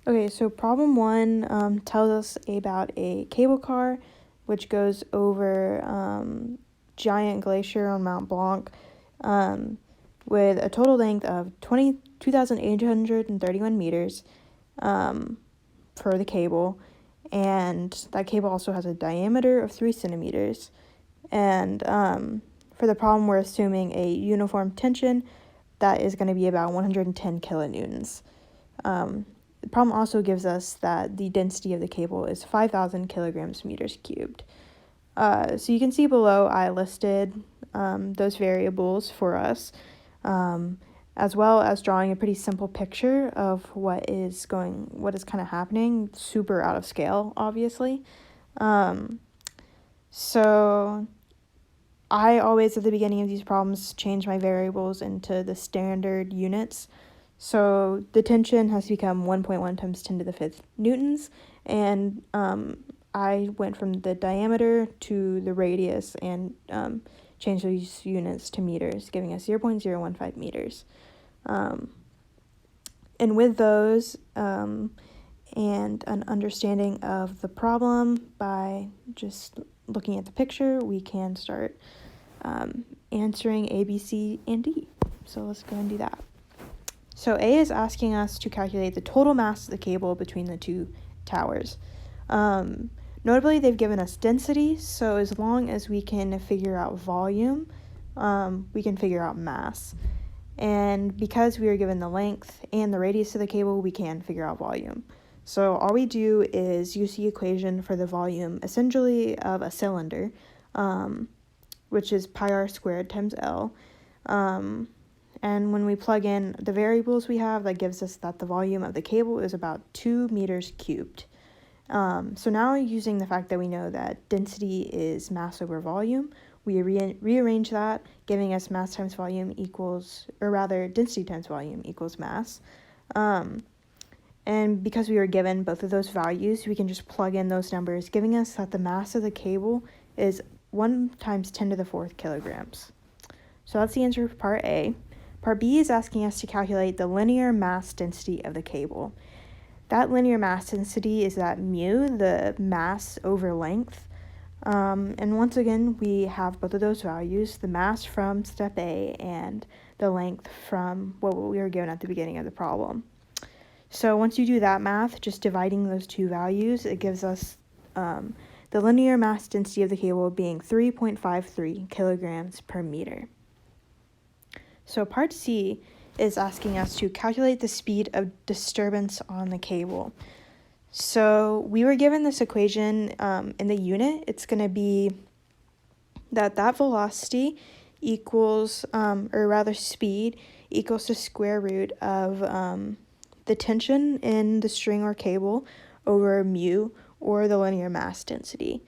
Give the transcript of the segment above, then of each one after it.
Okay, so problem one tells us about a cable car which goes over giant glacier on Mount Blanc with a total length of 2,831 meters for the cable, and that cable also has a diameter of 3 centimeters. And for the problem, we're assuming a uniform tension that is going to be about 110 kilonewtons. The problem also gives us that the density of the cable is 5,000 kilograms meters cubed. So you can see below I listed those variables for us, as well as drawing a pretty simple picture of what is kind of happening, super out of scale, obviously. So I always, at the beginning of these problems, change my variables into the standard units. So the tension has become 1.1 times 10 to the 5th newtons, and I went from the diameter to the radius and changed those units to meters, giving us 0.015 meters. And with those and an understanding of the problem by just looking at the picture, we can start answering A, B, C, and D. So let's go and do that. So A is asking us to calculate the total mass of the cable between the two towers. Notably, they've given us density, so as long as we can figure out volume, we can figure out mass. And because we are given the length and the radius of the cable, we can figure out volume. So all we do is use the equation for the volume, essentially of a cylinder, which is pi r squared times L. And when we plug in the variables we have, that gives us that the volume of the cable is about 2 meters cubed. So now, using the fact that we know that density is mass over volume, we rearrange that, giving us mass times volume equals, or rather density times volume equals mass. And because we were given both of those values, we can just plug in those numbers, giving us that the mass of the cable is 1 times 10 to the 4th kilograms. So that's the answer for part A. Part B is asking us to calculate the linear mass density of the cable. That linear mass density is that mu, the mass over length. And once again, we have both of those values, the mass from step A and the length from what we were given at the beginning of the problem. So once you do that math, just dividing those two values, it gives us the linear mass density of the cable being 3.53 kilograms per meter. So part C is asking us to calculate the speed of disturbance on the cable. So we were given this equation in the unit. It's going to be that velocity equals, or rather speed, equals the square root of the tension in the string or cable over mu, or the linear mass density.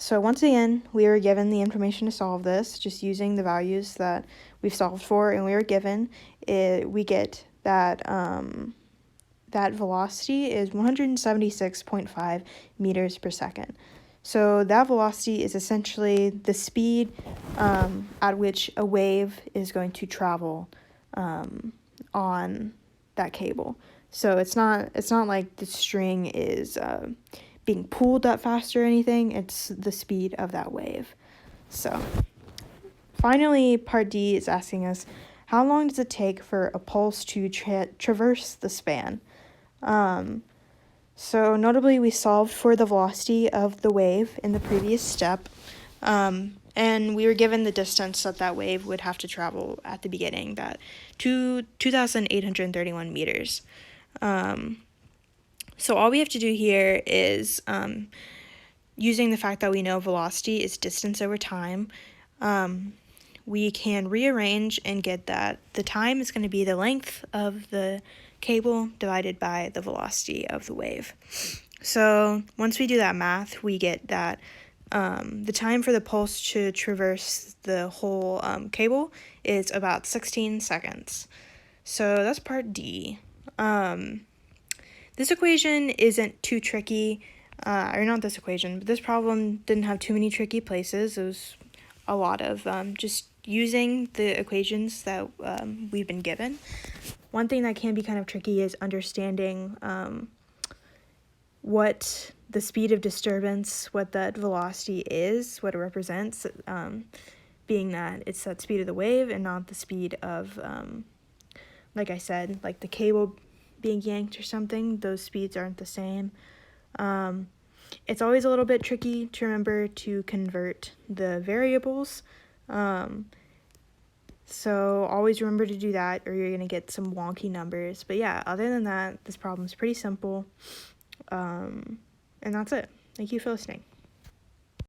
So once again, we were given the information to solve this, just using the values that we've solved for, and we were given, we get that that velocity is 176.5 meters per second. So that velocity is essentially the speed at which a wave is going to travel on that cable. So it's not like the string is being pulled that fast or anything. It's the speed of that wave. So finally, part D is asking us, how long does it take for a pulse to traverse the span? So notably, we solved for the velocity of the wave in the previous step, and we were given the distance that wave would have to travel at the beginning, that 2,831 meters. So all we have to do here is, using the fact that we know velocity is distance over time, we can rearrange and get that the time is going to be the length of the cable divided by the velocity of the wave. So once we do that math, we get that the time for the pulse to traverse the whole cable is about 16 seconds. So that's part D. This equation isn't too tricky, or not this equation, but this problem didn't have too many tricky places. It was a lot of just using the equations that we've been given. one thing that can be kind of tricky is understanding what the speed of disturbance, what that velocity is, what it represents, being that it's that speed of the wave and not the speed of, like I said, like the cable being yanked or something. Those speeds aren't the same. It's always a little bit tricky to remember to convert the variables. So always remember to do that or you're going to get some wonky numbers. But yeah, other than that, this problem is pretty simple. And that's it. Thank you for listening.